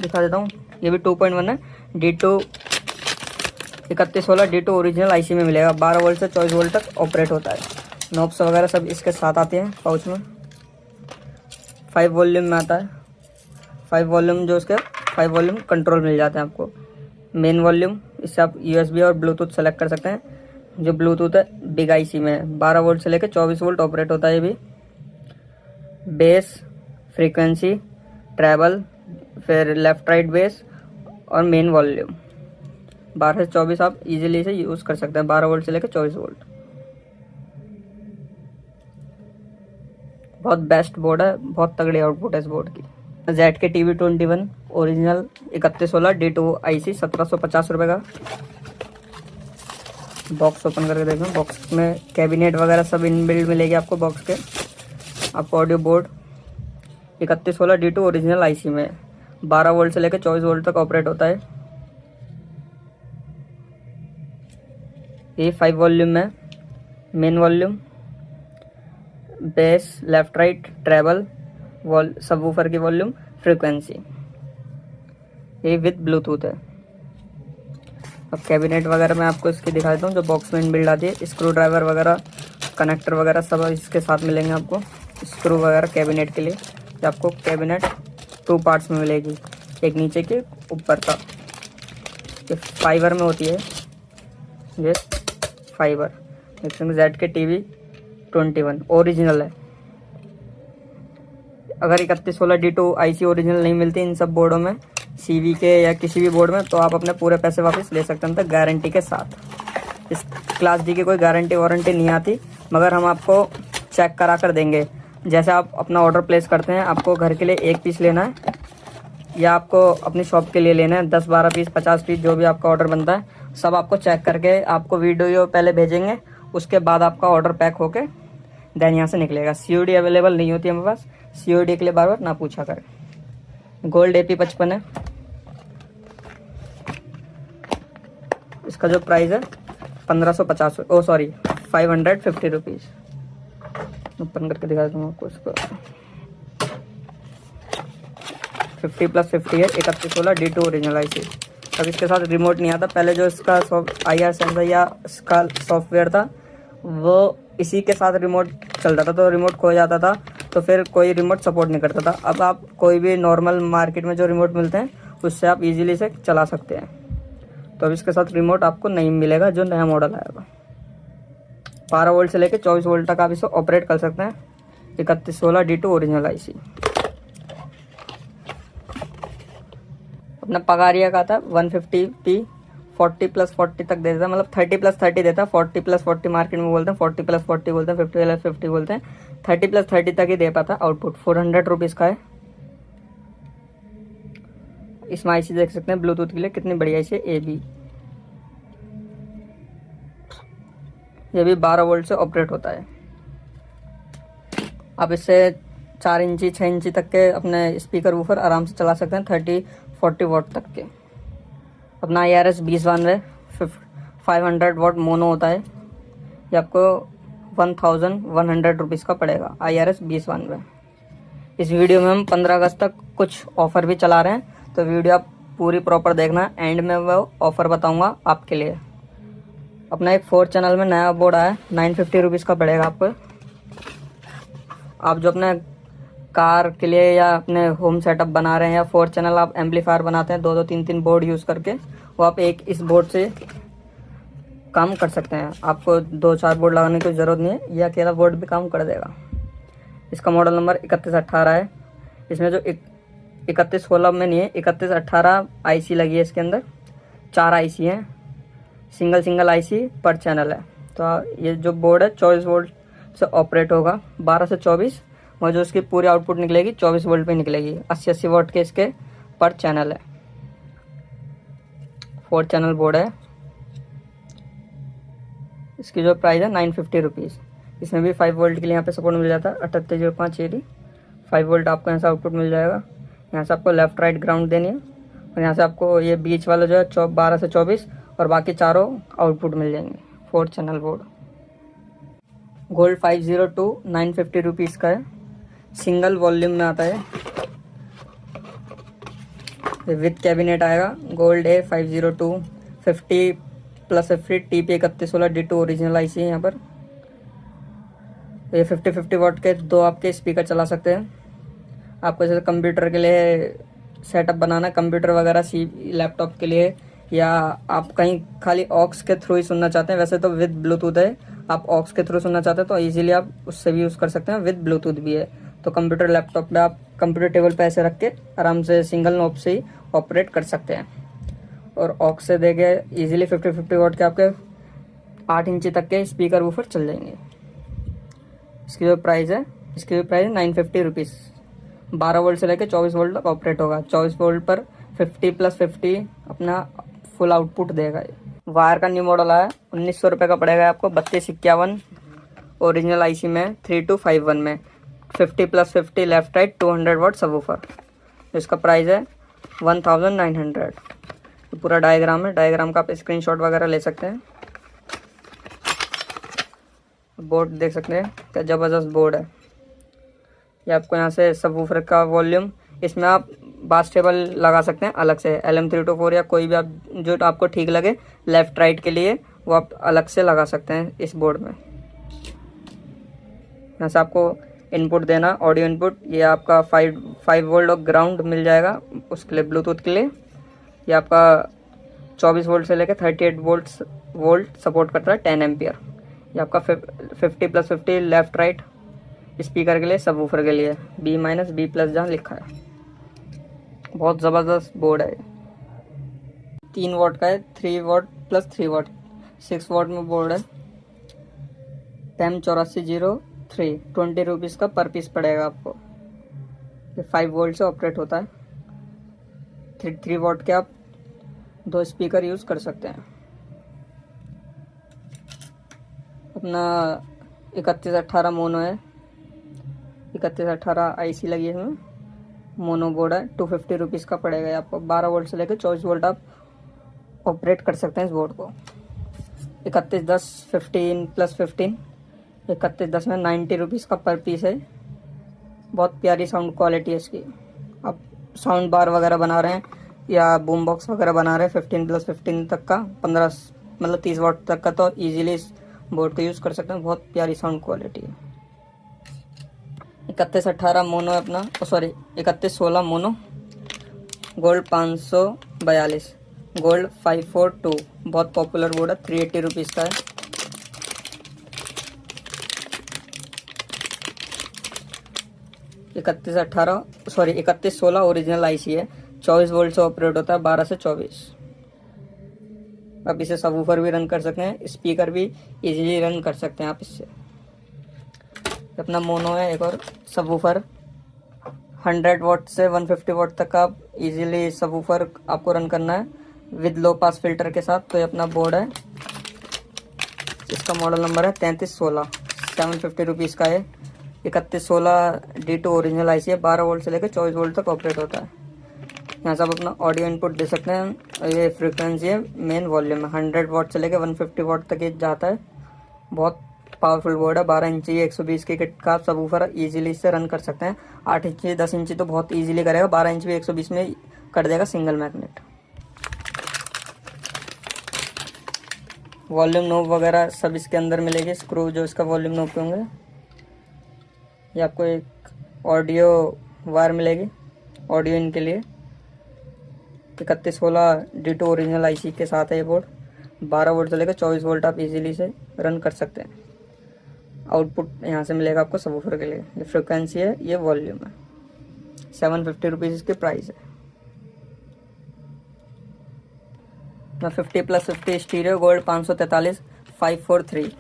दिखा देता हूँ। ये भी 2.1 है, D2 3116 D2 ओरिजिनल आईसी में मिलेगा। 12 वोल्ट से 24 वोल्ट तक ऑपरेट होता है। नॉब्स वगैरह सब इसके साथ आते हैं पाउच में। 5 वॉल्यूम में आता है। 5 वॉल्यूम जो इसके 5 वॉल्यूम कंट्रोल मिल जाते हैं आपको। मेन वॉल्यूम, इससे आप USB और ब्लूटूथ सेलेक्ट कर सकते हैं। जो ब्लूटूथ है बिग आईसी में है। 12 वोल्ट से लेकर 24 वोल्ट ऑपरेट होता है। ये भी बेस, फ्रीक्वेंसी, ट्रैवल, फिर लेफ्ट राइट बेस और मेन वॉल्यूम। 12 से 24 आप इजीली इसे यूज़ कर सकते हैं। 12 वोल्ट से लेकर 24 वोल्ट। बहुत बेस्ट बोर्ड है, बहुत तगड़ी आउटपुट है इस बोर्ड की। ZK TV21 original 3116 D2 IC 1750 रुपये का। बॉक्स ओपन करके देखो। बॉक्स में कैबिनेट वगैरह सब इनबिल्ड मिलेगी आपको बॉक्स के। आपको audio board 3116 D2 original IC में 12 वोल्ट से लेकर 24 वोल्ट तक ऑपरेट होता है। ये 5 वॉल्यूम में, main volume, base, left right, travel, subwoofer की वॉल्यूम, फ्रीक्वेंसी। ये विद ब्लूटूथ है। अब कैबिनेट वगैरह मैं आपको इसकी दिखा देता हूँ। जो बॉक्स में इनबिल्ड आती है, स्क्रू ड्राइवर वगैरह, कनेक्टर वगैरह सब इसके साथ मिलेंगे आपको। स्क्रू वगैरह कैबिनेट के लिए। ये आपको कैबिनेट 2 पार्ट्स में मिलेगी, एक नीचे के ऊपर का। ये फाइबर में होती है, ये फाइबर। ZK TV21 ओरिजिनल है। अगर 3116 D2 आईसी ओरिजिनल नहीं मिलती इन सब बोर्डों में, CV के या किसी भी बोर्ड में, तो आप अपने पूरे पैसे वापस ले सकते हैं गारंटी के साथ। इस क्लास D की कोई गारंटी वारंटी नहीं आती, मगर हम आपको चेक करा कर देंगे। जैसे आप अपना ऑर्डर प्लेस करते हैं, आपको घर के लिए 1 पीस लेना है या आपको अपनी शॉप के लिए लेना है 10, 12 पीस, 50 पीस, जो भी आपका ऑर्डर बनता है, सब आपको चेक करके आपको वीडियो पहले भेजेंगे, उसके बाद आपका ऑर्डर पैक होके देन यहाँ से निकलेगा। COD अवेलेबल नहीं होती हमारे पास, COD के लिए बार बार ना पूछा करें। गोल्ड AP55 है, इसका जो प्राइस है 1550, ओ सॉरी 550 रुपीज़। ओपन करके दिखा दूँगा आपको इसको। 50+50 है, 3116 D2 ओरिजिनल IC। अब इसके साथ रिमोट नहीं आता। पहले जो इसका IR सेंसर या इसका सॉफ्टवेयर था वो इसी के साथ रिमोट चलता था, तो रिमोट खो जाता था, तो फिर कोई रिमोट सपोर्ट नहीं करता था। अब आप कोई भी नॉर्मल मार्केट में जो रिमोट मिलते हैं उससे आप इजीली इसे चला सकते हैं। तो अब इसके साथ रिमोट आपको नहीं मिलेगा जो नया मॉडल आएगा। 12 वोल्ट से लेकर 24 वोल्ट तक आप इसे ऑपरेट कर सकते हैं। 3116 D2 ओरिजिनल IC। अपना पगारिया का था 150p 40+40 तक देता है, मतलब 30+30 देता है। 40+40 मार्केट में बोलते हैं, 40+40 बोलते हैं, 50+50 बोलते हैं। 30+30 तक ही दे पाता आउटपुट। 400 रुपीज़ का है। इसमें IC देख सकते हैं ब्लूटूथ के लिए कितनी बढ़िया IC है। AB ये भी 12 वोल्ट से ऑपरेट होता है। आप इससे 4 इंची 6 इंची तक के अपने स्पीकर वूफर आराम से चला सकते हैं, 30-40 वाट तक के। अपना IRS 2092 500 वाट मोनो होता है। ये आपको 1100 रुपीज़ का पड़ेगा, IRS 2092। इस वीडियो में हम 15 अगस्त तक कुछ ऑफ़र भी चला रहे हैं, तो वीडियो आप पूरी प्रॉपर देखना। एंड में वो ऑफ़र बताऊंगा आपके लिए। अपना एक 4 चैनल में नया बोर्ड आया, 950 रुपीज़ का पड़ेगा आपको। आप जो अपने कार के लिए या अपने होम सेटअप बना रहे हैं या 4 चैनल आप एम्पलीफायर बनाते हैं 2-2 3-3 बोर्ड यूज़ करके, वो आप एक इस बोर्ड से काम कर सकते हैं। आपको 2-4 बोर्ड लगाने की ज़रूरत नहीं है, ये अकेला बोर्ड भी काम कर देगा। इसका मॉडल नंबर 3118 है। इसमें जो 3116 में नहीं है, 3118 IC लगी है इसके अंदर। 4 IC हैं, सिंगल IC पर चैनल है। तो ये जो बोर्ड है 24 वोल्ट से ऑपरेट होगा, 12 से 24, और जो इसकी पूरी आउटपुट निकलेगी 24 वोल्ट पे निकलेगी। 80-80 वाट के इसके पर चैनल है। 4 चैनल बोर्ड है। इसकी जो प्राइस है 950 रुपीज़। इसमें भी 5 वोल्ट के लिए यहाँ पे सपोर्ट मिल जाता है। 7805 AD 5 वोल्ट आपको यहाँ से आउटपुट मिल जाएगा। यहाँ से आपको लेफ्ट राइट ग्राउंड देनी है, और यहाँ से आपको ये बीच वाला जो है 12 से 24 और बाकी चारों आउटपुट मिल जाएंगे। 4 चैनल बोर्ड। गोल्ड 502 950 रुपीज़ का है। सिंगल वॉल्यूम में आता है, विथ कैबिनेट आएगा। गोल्ड है 502 50+50 TP 3116 D2 ओरिजिनल IC है। यहाँ पर ये 50-50 वाट के 2 आपके स्पीकर चला सकते हैं। आपको जैसे कंप्यूटर के लिए सेटअप बनाना, कंप्यूटर वगैरह लैपटॉप के लिए, या आप कहीं खाली ऑक्स के थ्रू ही सुनना चाहते हैं, वैसे तो विद ब्लूटूथ है, आप ऑक्स के थ्रू सुनना चाहते हैं तो इजीली आप उससे भी यूज़ कर सकते हैं। विद ब्लूटूथ भी है, तो कंप्यूटर लैपटॉप में आप कंप्यूटर टेबल पे ऐसे रख के आराम से सिंगल नॉब से ही ऑपरेट कर सकते हैं। और ऑक्स से देके इजीली 50-50 वाट के आपके 8 इंची तक के स्पीकर वूफर चल जाएंगे। इसकी जो प्राइस है 950 रुपीज़। 12 वोल्ट से लेकर 24 वोल्ट तक ऑपरेट होगा। 24 वोल्ट पर 50+50 अपना फुल आउटपुट देगा। वायर का न्यू मॉडल आया, 1900 रुपये का पड़ेगा आपको। 3251 ओरिजिनल IC में 3251 में 50+50 लेफ्ट राइट 200 वाट सबवूफर। इसका प्राइस है 1900। तो पूरा डायग्राम है, डायग्राम का आप स्क्रीनशॉट वगैरह ले सकते हैं। बोर्ड देख सकते हैं, क्या ज़बरदस्त बोर्ड है। ये आपको यहाँ से सबवूफर का वॉल्यूम, इसमें आप बास टेबल लगा सकते हैं अलग से, LM324 या कोई भी आप जो आपको ठीक लगे लेफ़्ट राइट के लिए, वो आप अलग से लगा सकते हैं इस बोर्ड में। यहाँ से आपको इनपुट देना, ऑडियो इनपुट, ये आपका 5 वोल्ट और ग्राउंड मिल जाएगा उसके लिए, ब्लूटूथ के लिए। ये आपका 24 वोल्ट से लेकर 38 वोल्ट सपोर्ट करता है, 10 एम्पियर। ये आपका 50+50 लेफ्ट राइट स्पीकर के लिए, सबवूफर के लिए, B-B+ जहाँ लिखा है। बहुत ज़बरदस्त बोर्ड है। 3 वाट का है, 3 वाट + 3 वाट 6 वाट में बोर्ड है। PAM 8403 20 रुपीज़ का पर पीस पड़ेगा आपको। ये 5 वोल्ट से ऑपरेट होता है। 3 वाट के आप 2 स्पीकर यूज़ कर सकते हैं। अपना 3118 मोनो है, 3118 आईसी लगी है इसमें, मोनो बोर्ड है। 250 रुपीज़ का पड़ेगा आपको। 12 वोल्ट से लेकर 24 वोल्ट आप ऑपरेट कर सकते हैं इस बोर्ड को। 3110 15+15, 3110 में 90 रुपीज़ का पर पीस है। बहुत प्यारी साउंड क्वालिटी है इसकी। आप साउंड बार वगैरह बना रहे हैं या बूम बॉक्स वगैरह बना रहे हैं 15+15 तक का, 15 मतलब 30 वाट तक का, तो इजीली इस बोर्ड को यूज़ कर सकते हैं। बहुत प्यारी साउंड क्वालिटी है। 3118 मोनो है अपना, सॉरी 3116 मोनो, गोल्ड 542, गोल्ड 542, बहुत पॉपुलर बोर्ड है। 380 रुपीज़ का है। 3116 ओरिजिनल आईसी है। 24 वोल्ट से ऑपरेट होता है, 12 से 24। आप इसे सबवूफर भी रन कर सकते हैं, स्पीकर भी इजीली रन कर सकते हैं आप इससे। अपना मोनो है एक और सबवूफर, 100 वाट से 150 वाट तक आप इजीली सबवूफर आपको रन करना है विद लो पास फिल्टर के साथ। तो ये अपना बोर्ड है, इसका मॉडल नंबर है 3316, 750 रुपीज़ का है। 3116 D2 ओरिजिनल आईसी है। 12 वोल्ट से लेकर 24 वोल्ट तक ऑपरेट होता है। यहाँ से आप अपना ऑडियो इनपुट दे सकते हैं। ये फ्रीक्वेंसी है, मेन वॉल्यूम है। 100 वाट से लेकर 150 वाट तक ये जाता है। बहुत पावरफुल बोर्ड है। 12 इंची 120 की किट का आप सबवूफर इजीली इससे रन कर सकते हैं। 8 इंची 10 इंची तो बहुत इजीली करेगा, 12 इंच भी 120 में कर देगा सिंगल मैग्नेट। वॉल्यूम नोब वगैरह सब इसके अंदर मिलेगी, स्क्रू जो इसका वॉल्यूम नोब पे होंगे। ये आपको एक ऑडियो वायर मिलेगी ऑडियो इन के लिए। 3116 D2 ओरिजिनल आईसी के साथ है ये बोर्ड। 12 वोल्ट से लेकर 24 वोल्ट आप इजीली से रन कर सकते हैं। आउटपुट यहाँ से मिलेगा आपको सबवूफर के लिए। ये फ्रिक्वेंसी है, ये वॉल्यूम है। 750 रुपीज़ इसकी प्राइस है। 50+50 स्टीरियो, गोल्ड 543, 543,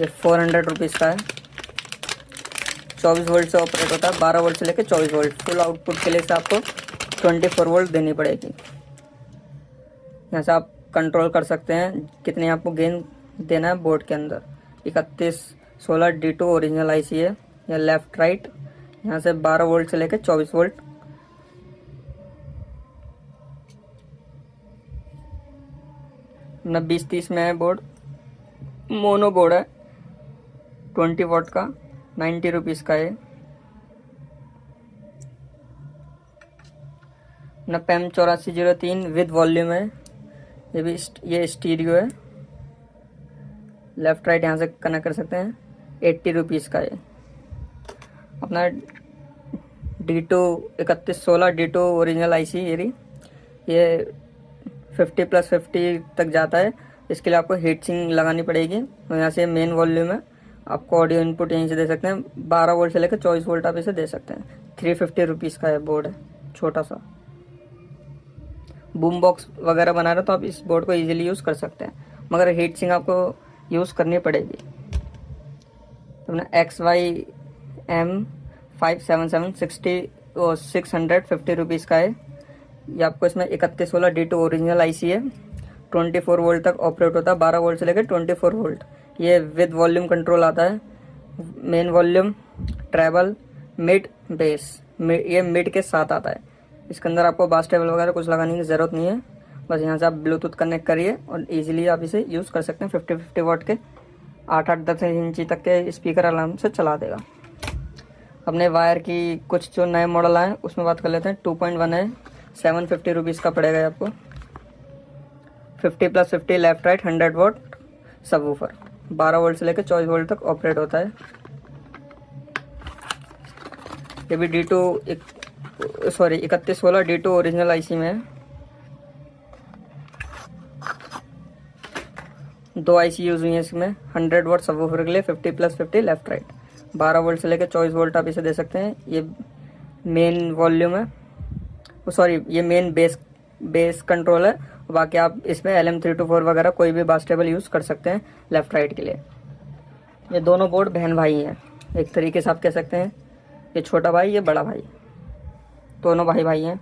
ये 400 रुपीज़ का है। 24 वोल्ट से ऑपरेट होता है, 12 वोल्ट से लेकर 24 वोल्ट। फुल आउटपुट के लिए से आपको 24 वोल्ट देनी पड़ेगी। यहाँ से आप कंट्रोल कर सकते हैं कितने आपको गेन देना है बोर्ड के अंदर। 3116 D2 ओरिजिनल आईसी है, या लेफ्ट राइट। यहाँ से 12 वोल्ट से लेकर 24 वोल्ट। अपना 2030 में है बोर्ड, मोनो बोर्ड है, 20 वाट का, 90 रुपीज़ का है। अपना PEM 8403 विद वॉल्यूम है। ये स्टीरियो है, लेफ्ट राइट यहाँ से कनेक्ट कर सकते हैं। 80 रुपीज़ का है। अपना D2 3116 D2 ओरिजिनल आईसी ये 50+50 तक जाता है। इसके लिए आपको हीट सिंक लगानी पड़ेगी। और यहाँ से मेन वॉल्यूम है, आपको ऑडियो इनपुट यहीं से दे सकते हैं। 12 वोल्ट से लेकर 24 वोल्ट आप इसे दे सकते हैं। 350 रुपीज़ का है बोर्ड है, छोटा सा। बूम बॉक्स वगैरह बना रहे तो आप इस बोर्ड को इजीली यूज़ कर सकते हैं, मगर हीट सिंक आपको यूज़ करनी पड़ेगी। तो अपना XYM 577 650 रुपीज़ का है। ये आपको इसमें 3116 D2 ओरिजिनल आईसी है। 24 वोल्ट तक ऑपरेट होता है, 12 वोल्ट से लेकर 24 वोल्ट। ये विद वॉल्यूम कंट्रोल आता है। Main volume, travel, mid, base, ये मिड के साथ आता है। इसके अंदर आपको बास टेबल वगैरह कुछ लगाने की ज़रूरत नहीं है। बस यहाँ से आप ब्लूटूथ कनेक्ट करिए और इजीली आप इसे यूज़ कर सकते हैं। 50-50 वाट के 8-8 10 इंची तक के स्पीकर आराम से चला देगा। अपने वायर की कुछ जो नए मॉडल आए उसमें बात कर लेते हैं। 2.1 है, 750 रुपीज़ का पड़ेगा आपको। 50+50 लेफ्ट राइट 100 वाट सबवूफर, 12 वोल्ट से लेकर 24 वोल्ट तक ऑपरेट होता है। ये भी D2 3116 D2 ओरिजिनल आईसी में है। 2 आईसी यूज हुई है इसमें। 100 वाट सबवूफर के लिए 50+50 लेफ्ट राइट, 12 वोल्ट से लेकर 24 वोल्ट आप इसे दे सकते हैं। ये मेन वॉल्यूम है, ये मेन बेस कंट्रोल है। बाकी आप इसमें LM324 वगैरह कोई भी बास टेबल यूज़ कर सकते हैं लेफ्ट राइट के लिए। ये दोनों बोर्ड बहन भाई हैं, एक तरीके से आप कह सकते हैं। ये छोटा भाई, ये बड़ा भाई, दोनों भाई हैं।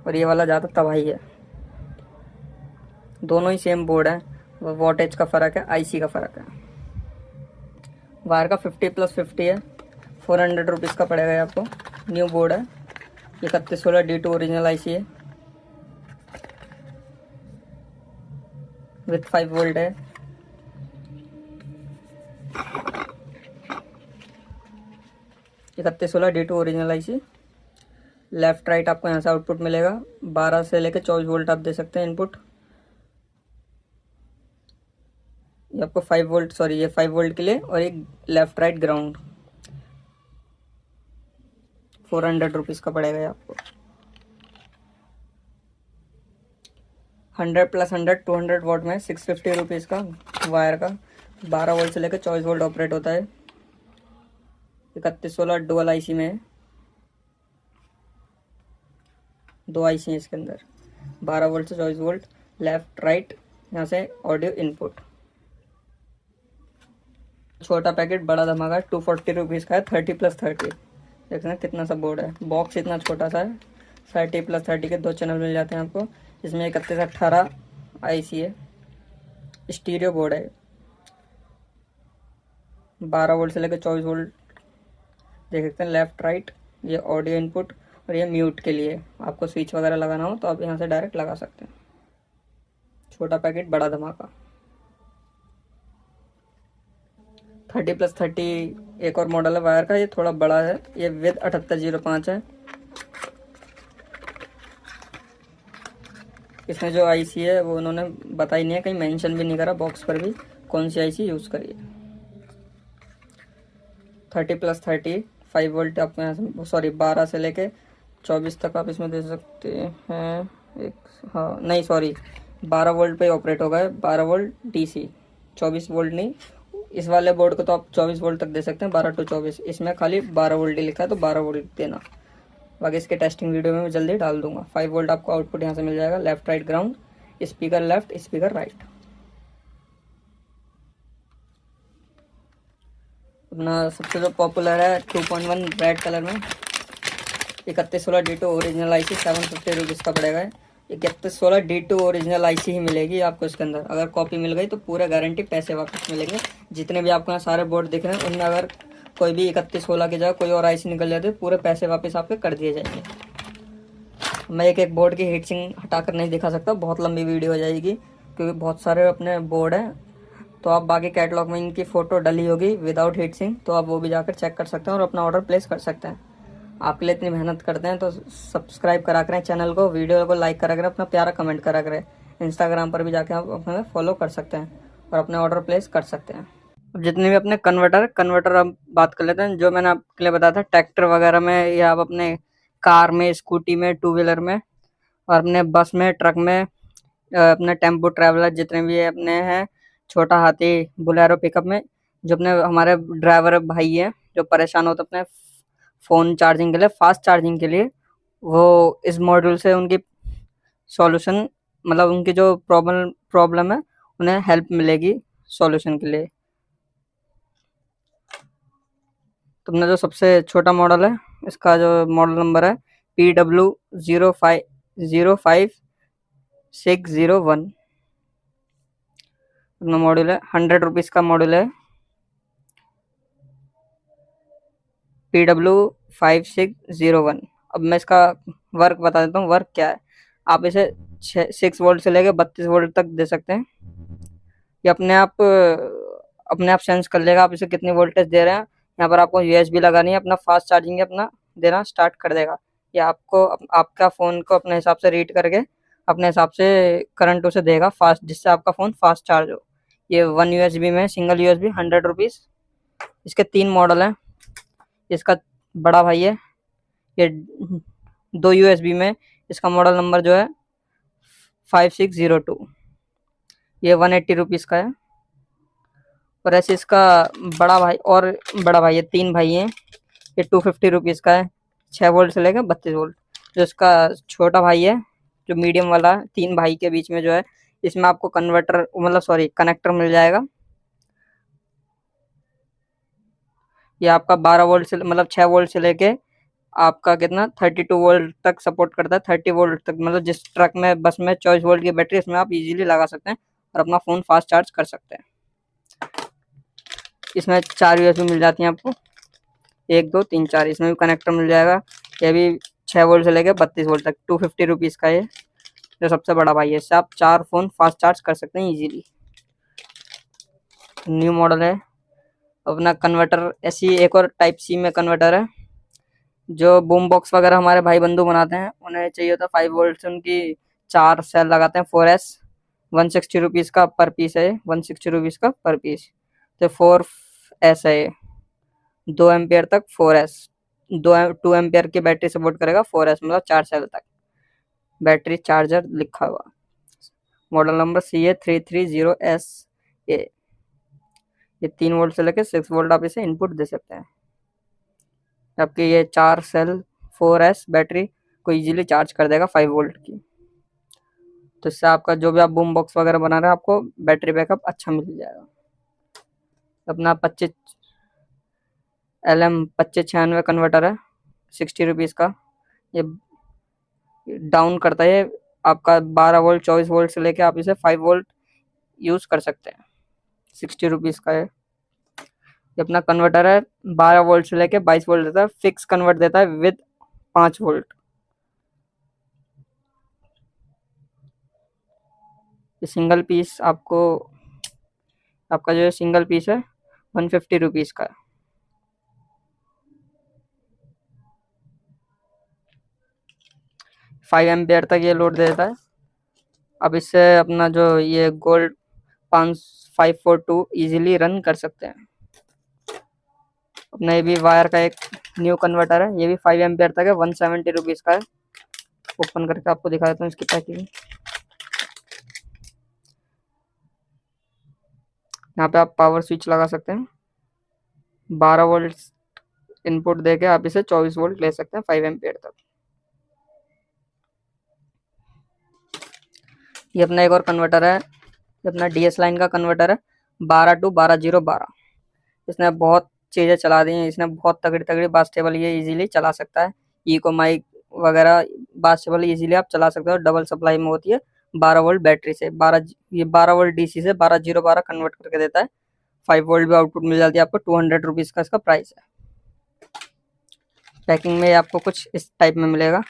और ये वाला ज़्यादा तबाही है। दोनों ही सेम बोर्ड है, वॉटेज का फ़र्क है, आईसी का फ़र्क है। वायर का 50+50 है, 400 रुपीज़ का पड़ेगा ये आपको। न्यू बोर्ड है, 3116 D2 ओरिजिनल IC है, विथ 5 वोल्ट है। ये 3116 D2 original IC। Left right आपको यहाँ से आउटपुट मिलेगा, 12 से लेकर 24 वोल्ट आप दे सकते हैं इनपुट। ये आपको 5 वोल्ट, सॉरी ये 5 वोल्ट के लिए, और एक लेफ्ट राइट ग्राउंड। 400 रुपीज़ का पड़ेगा ये आपको। 100+100 200 वोल्ट में 650 रुपीज़ का वायर का, 12 वोल्ट से लेकर 24 वोल्ट ऑपरेट होता है। 3116 डुअल IC में है, 2 IC है इसके अंदर, 12 वोल्ट से 24 वोल्ट, लेफ्ट राइट, यहाँ से ऑडियो इनपुट। छोटा पैकेट बड़ा धमाका 240 रुपीज़ का है, 30+30। देख रहे हैं कितना सा बोर्ड है, बॉक्स इतना छोटा सा है। 30+30 के 2 चैनल मिल जाते हैं आपको। इसमें 3118 IC है, स्टीरियो बोर्ड है, 12 वोल्ट से लेकर 24 वोल्ट देख सकते हैं, लेफ्ट राइट। ये ऑडियो इनपुट, और ये म्यूट के लिए, आपको स्विच वगैरह लगाना हो तो आप यहाँ से डायरेक्ट लगा सकते हैं। छोटा पैकेट बड़ा धमाका। 30+30 एक और मॉडल है वायर का, ये थोड़ा बड़ा है, ये विद 7805 है। इसमें जो IC है वो उन्होंने बताई नहीं है, कहीं मेंशन भी नहीं करा बॉक्स पर भी कौन सी IC यूज़ करिए। 30+30 5 वोल्ट आपको यहाँ से, सॉरी 12 से लेके 24 तक आप इसमें दे सकते हैं। एक, हाँ नहीं सॉरी, 12 वोल्ट पे ऑपरेट होगा, 12 वोल्ट DC, 24 वोल्ट नहीं। इस वाले बोर्ड को तो आप 24 वोल्ट तक दे सकते हैं, 12 to 24। इसमें खाली 12 वोल्ट ही लिखा है, तो 12 वोल्ट देना। बाकी इसके टेस्टिंग वीडियो में मैं जल्दी डाल दूंगा। 5 वोल्ट आपको आउटपुट यहाँ से मिल जाएगा, left right ground, speaker left, speaker right. अपना सबसे जो पॉपुलर है 2.1 रेड कलर में, 3116 D2 ओरिजिनल IC, 750 रुपीज़ का पड़ेगा। 3116 D2 ओरिजिनल IC ही मिलेगी आपको इसके अंदर। अगर कॉपी मिल गई तो पूरा गारंटी पैसे वापस मिलेंगे। जितने भी आपको यहाँ सारे बोर्ड दिख रहे हैं उनमें अगर कोई भी 3116 की जगह कोई और IC निकल जाती है, पूरे पैसे वापस आपके कर दिए जाएंगे। मैं एक एक बोर्ड की हीट सिंक हटाकर नहीं दिखा सकता, बहुत लंबी वीडियो हो जाएगी, क्योंकि बहुत सारे अपने बोर्ड हैं। तो आप बाकी कैटलॉग में इनकी फ़ोटो डली होगी विदाउट हीट सिंक, तो आप वो भी जाकर चेक कर सकते हैं और अपना ऑर्डर प्लेस कर सकते हैं। आपके लिए इतनी मेहनत करते हैं तो सब्सक्राइब करा करें चैनल को, वीडियो को लाइक करा करें, अपना प्यारा कमेंट करा करें। इंस्टाग्राम पर भी जाके आप अपने फॉलो कर सकते हैं और अपने ऑर्डर प्लेस कर सकते हैं। अब जितने भी अपने कन्वर्टर अब बात कर लेते हैं। जो मैंने आपके लिए बताया था ट्रैक्टर वगैरह में, या आप अपने कार में, स्कूटी में, 2 व्हीलर में, और अपने बस में, ट्रक में, अपने टेम्पो ट्रैवलर जितने भी अपने हैं, छोटा हाथी, बुलेरो, पिकअप में, जो अपने हमारे ड्राइवर भाई हैं जो परेशान होते अपने फ़ोन चार्जिंग के लिए, फास्ट चार्जिंग के लिए, वो इस मॉड्यूल से उनकी सॉल्यूशन, मतलब उनकी जो प्रॉब्लम है उन्हें हेल्प मिलेगी सॉल्यूशन के लिए। तो अपना जो सबसे छोटा मॉडल है, इसका जो मॉडल नंबर है PW05601। अपना मॉडल है 100 रुपीज़ का मॉडल है, PW5601। अब मैं इसका वर्क बता देता हूँ, वर्क क्या है। आप इसे 6 वोल्ट से लेकर 32 वोल्ट तक दे सकते हैं। ये अपने आप सेंस कर लेगा आप इसे कितनी वोल्टेज दे रहे हैं। यहाँ पर आपको USB लगानी है, अपना फास्ट चार्जिंग अपना देना स्टार्ट कर देगा। ये आपको आपका फ़ोन को अपने हिसाब से रीड करके अपने हिसाब से करंट उसे देगा फास्ट, जिससे आपका फ़ोन फास्ट चार्ज हो। ये 1 USB में, सिंगल USB 100 रुपीज़। इसके 3 मॉडल हैं। इसका बड़ा भाई है, ये 2 USB में, इसका मॉडल नंबर जो है 5602। ये 180 रुपीज़ का है। और ऐसे इसका बड़ा भाई है, 3 भाई हैं, ये 250 रुपीज़ का है, 6 वोल्ट से लेकर 32 वोल्ट। जो इसका छोटा भाई है, जो मीडियम वाला, 3 भाई के बीच में जो है, इसमें आपको कनेक्टर मिल जाएगा। ये आपका 12 वोल्ट से, मतलब 6 वोल्ट से लेके आपका कितना 32 वोल्ट तक सपोर्ट करता है। 30 वोल्ट तक, मतलब जिस ट्रक में, बस में 24 वोल्ट की बैटरी, इसमें आप इजीली लगा सकते हैं और अपना फ़ोन फास्ट चार्ज कर सकते हैं। इसमें 4 यूएसबी मिल जाती हैं आपको, 1 2 3 4। इसमें भी कनेक्टर मिल जाएगा। ये भी 6 वोल्ट से लेकर 32 वोल्ट तक, 250 रुपीज़ का ये जो सबसे बड़ा भाई है। इससे आप 4 फ़ोन फास्ट चार्ज कर सकते हैं ईजिली। न्यू मॉडल है अपना कन्वर्टर। ऐसी एक और टाइप सी में कन्वर्टर है, जो बूम बॉक्स वगैरह हमारे भाई बंधु बनाते हैं, उन्हें चाहिए होता 5 वोल्ट से, उनकी 4 सेल लगाते हैं 4S। 160 रुपीज़ का पर पीस है, 160 रुपीज़ का पर पीस। तो 4S है ये, 2 एम्पियर तक 4S, 2 एम्पियर की बैटरी सपोर्ट करेगा। 4S मतलब 4 सेल तक बैटरी चार्जर लिखा हुआ। Model number CA330S। ये 3 वोल्ट से लेकर 6 वोल्ट आप इसे इनपुट दे सकते हैं। आपकी ये 4 सेल 4S बैटरी को इजीली चार्ज कर देगा 5 वोल्ट की। तो इससे आपका जो भी आप बूम बॉक्स वगैरह बना रहे हैं, आपको बैटरी बैकअप अच्छा मिल जाएगा। अपना 2596 कन्वर्टर है, 60 रुपीज़ का। ये डाउन करता है आपका 12 वोल्ट 24 वोल्ट से लेके आप इसे 5 वोल्ट यूज़ कर सकते हैं। 60 रुपीज़ का है। ये अपना कन्वर्टर है, 12 वोल्ट से लेके 22 वोल्ट देता है, फिक्स कन्वर्ट देता है विद 5 वोल्ट। ये सिंगल पीस आपको, आपका जो सिंगल पीस है 150 रुपीज़ का है। 5 एम्पियर तक ये लोड देता है। अब इससे अपना जो ये गोल्ड 5542 इजीली रन कर सकते हैं। अपना ये भी वायर का एक न्यू कन्वर्टर है, ये भी 5 एम्पियर तक है, 170 रुपीज़ का है। ओपन करके आपको दिखा देता हूँ इसकी पैकिंग। यहाँ पे आप पावर स्विच लगा सकते हैं, 12 वोल्ट इनपुट देके आप इसे 24 वोल्ट ले सकते हैं 5 एम्पियर तक। ये अपना एक और कन्वर्टर है, ये अपना DS लाइन का कन्वर्टर है, 12 टू 12012। इसने बहुत चीज़ें चला दी हैं, इसने बहुत तगड़ी तगड़ी बास टेबल ये इजीली चला सकता है। इको माइक वगैरह बास टेबल इजीली आप चला सकते हो। डबल सप्लाई में होती है, 12 वोल्ट बैटरी से, 12 वोल्ट DC से 12012 कन्वर्ट करके देता है। 5 वोल्ट भी आउटपुट मिल जाती है आपको। 200 रुपीज़ का इसका प्राइस है। पैकिंग में आपको कुछ इस टाइप में मिलेगा,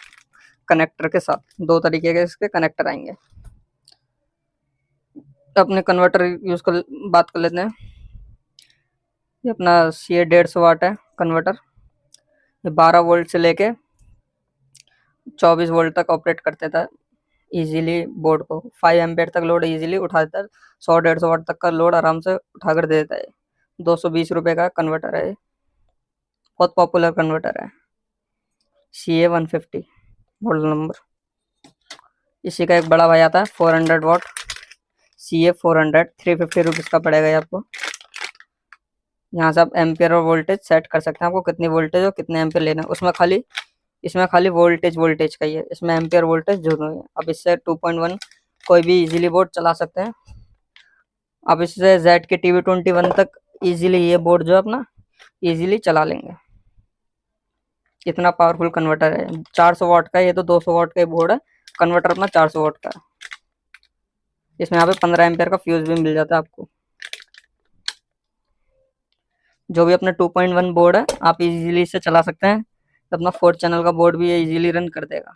कनेक्टर के साथ। 2 तरीके के इसके कनेक्टर आएंगे। अपने कन्वर्टर यूज़ कर बात कर लेते हैं। ये अपना CA 150 वाट है कन्वर्टर। ये 12 वोल्ट से लेके 24 वोल्ट तक ऑपरेट कर देता है इजीली बोर्ड को। 5 एम्पियर तक लोड इजीली उठा देता है। 100-150 वाट तक का लोड आराम से उठा कर दे देता है। 220 रुपये का कन्वर्टर है, बहुत पॉपुलर कन्वर्टर है। CA 150 model number. इसी का एक बड़ा भाई आता है 400 वाट, CA 400, 350 रुपीज़ का पड़ेगा ये आपको। यहाँ से आप एम्पियर और वोल्टेज सेट कर सकते हैं, आपको कितनी वोल्टेज और कितने एम्पियर लेना है। इसमें खाली वोल्टेज का ही है, इसमें एम्पियर वोल्टेज दोनों है। अब इससे 2.1 कोई भी इजीली बोर्ड चला सकते हैं। अब इससे Z के TV21 तक इजीली ये बोर्ड जो अपना इजीली चला लेंगे। इतना पावरफुल कन्वर्टर है। 400 वाट का, ये तो 200 वाट का बोर्ड है, कन्वर्टर अपना 400 वाट का है। इसमें यहाँ पे 15 एम्पियर का फ्यूज भी मिल जाता है आपको। जो भी अपना 2.1 बोर्ड है आप इजीली इसे चला सकते हैं। अपना 4 चैनल का बोर्ड भी ये इजीली रन कर देगा।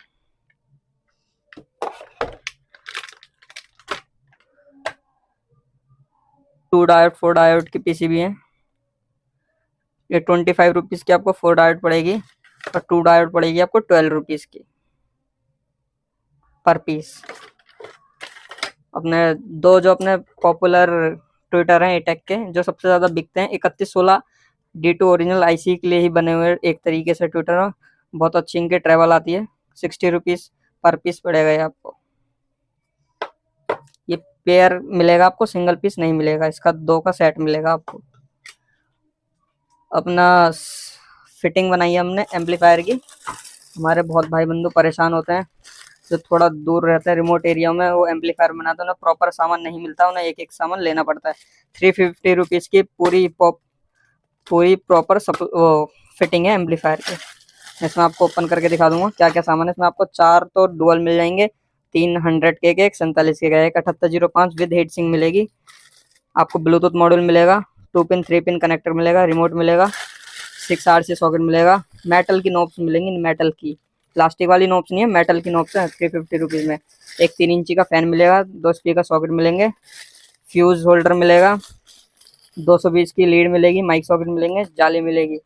टू डायोड 4 डायोड की PCB है। ये 25 रुपीज़ की आपको 4 डायोड पड़ेगी और 2 डायोड पड़ेगी आपको 12 रुपीज़ की पर पीस। अपने दो जो अपने पॉपुलर ट्विटर हैं एटेक के, जो सबसे ज़्यादा बिकते हैं, 3116 D2 ओरिजिनल IC के लिए ही बने हुए एक तरीके से ट्विटर है। बहुत अच्छी इनकी ट्रैवल आती है। 60 रुपीज़ पर पीस पड़ेगा ये आपको। ये पेयर मिलेगा आपको, सिंगल पीस नहीं मिलेगा, इसका 2 का सेट मिलेगा आपको। अपना फिटिंग बनाई है हमने एम्पलीफायर की। हमारे बहुत भाई बंधु परेशान होते हैं जो थोड़ा दूर रहते हैं, रिमोट एरिया में, वो एम्पलीफायर बनाते हैं, उन्हें प्रॉपर सामान नहीं मिलता, उन्हें एक एक सामान लेना पड़ता है। 350 रुपीज़ की पूरी प्रॉपर वो फिटिंग है एम्पलीफायर की। इसमें आपको ओपन करके दिखा दूंगा क्या क्या सामान है। इसमें आपको 4 तो डुअल मिल जाएंगे, 3 100K के, एक 47K का, एक 7805 विद हीट सिंक मिलेगी। आपको ब्लूटूथ मॉड्यूल मिलेगा, 2 पिन 3 पिन कनेक्टर मिलेगा, रिमोट मिलेगा, 6RC सॉकेट मिलेगा, मेटल की नॉब्स मिलेंगी, मेटल की, प्लास्टिक वाली नॉब्स नहीं है, मेटल की नॉब्स है 350 रुपीज़ में। एक 3 इंची का फ़ैन मिलेगा, 2 स्पीकर सॉकेट मिलेंगे, फ्यूज़ होल्डर मिलेगा, 220 की लीड मिलेगी, माइक सॉकेट मिलेंगे, जाली मिलेगी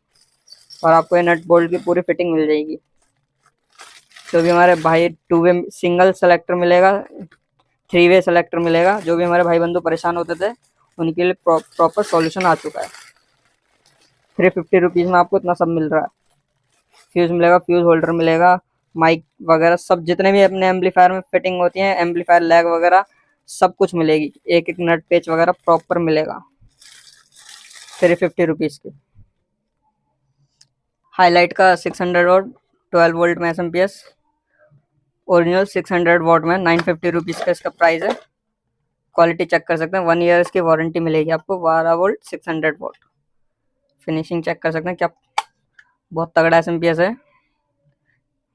और आपको ये नट बोल्ट की पूरी फिटिंग मिल जाएगी। जो भी हमारे भाई 2 वे सिंगल सेलेक्टर मिलेगा, 3 वे सेलेक्टर मिलेगा, जो भी हमारे भाई बंधु परेशान होते थे उनके लिए प्रॉपर सॉल्यूशन आ चुका है। 350 रुपीज़ में आपको इतना सब मिल रहा है। फ्यूज़ मिलेगा, फ्यूज़ होल्डर मिलेगा, माइक वगैरह सब जितने भी अपने एम्पलीफायर में फिटिंग होती हैं, एम्पलीफायर लैग वगैरह सब कुछ मिलेगी, एक एक नट पेच वगैरह प्रॉपर मिलेगा 350 रुपीज़ की। हाईलाइट का 600 वॉट 12 वोल्ट में एसएमपीएस, ओरिजिनल 600 वॉट में 950 रुपीज़ का इसका प्राइस है। क्वालिटी चेक कर सकते हैं, 1 ईयर इसकी वारंटी मिलेगी आपको। 12 वोल्ट 600 वॉट, फिनिशिंग चेक कर सकते हैं क्या बहुत तगड़ा एसएमपीएस है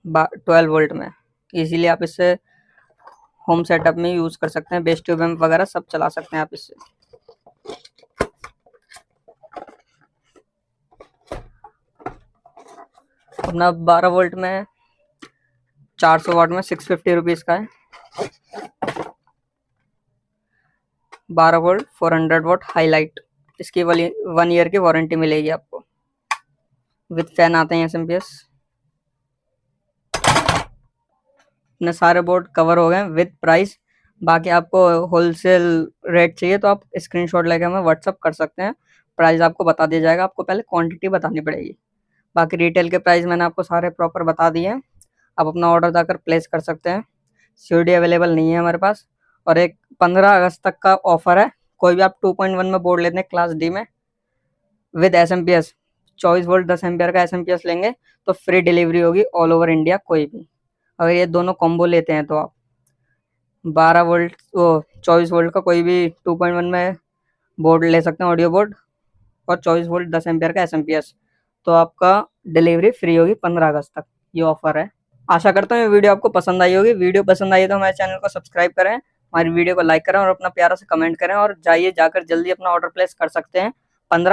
12 वोल्ट में। इजीली आप इससे होम सेटअप में यूज़ कर सकते हैं, बेस ट्यूब एम्प वगैरह सब चला सकते हैं आप इससे। अपना 12 वोल्ट में 400 वाट में 650 रुपीज़ का है। 12 वोल्ट 400 वाट हाईलाइट, इसकी 1 ईयर की वारंटी मिलेगी आपको, विद फैन आते हैं एसएमपीएस। इतने सारे बोर्ड कवर हो गए विद प्राइस। बाकी आपको होलसेल रेट चाहिए तो आप स्क्रीनशॉट लेके हमें व्हाट्सअप कर सकते हैं, प्राइस आपको बता दिया जाएगा। आपको पहले क्वांटिटी बतानी पड़ेगी। बाकी रिटेल के प्राइस मैंने आपको सारे प्रॉपर बता दिए हैं। आप अपना ऑर्डर जाकर प्लेस कर सकते हैं। सीओडी अवेलेबल नहीं है हमारे पास। और एक 15 अगस्त तक का ऑफर है, कोई भी आप 2.1 में बोर्ड लेते हैं क्लास डी में विद एसएमपीएस 24 वोल्ट 10 एम्पियर का एसएमपीएस लेंगे तो फ्री डिलीवरी होगी ऑल ओवर इंडिया कोई भी। अगर ये दोनों कॉम्बो लेते हैं तो आप 12 वोल्ट 24 वोल्ट का कोई भी 2.1 में बोर्ड ले सकते हैं, ऑडियो बोर्ड, और 24 वोल्ट 10 एम्पियर का एसएमपीएस, तो आपका डिलीवरी फ्री होगी 15 अगस्त तक। ये ऑफर है। आशा करता हूँ ये वीडियो आपको पसंद आई होगी। वीडियो पसंद आई तो हमारे चैनल को सब्सक्राइब करें, हमारी वीडियो को लाइक करें और अपना प्यारा से कमेंट करें, और जाकर जल्दी अपना ऑर्डर प्लेस कर सकते हैं। 15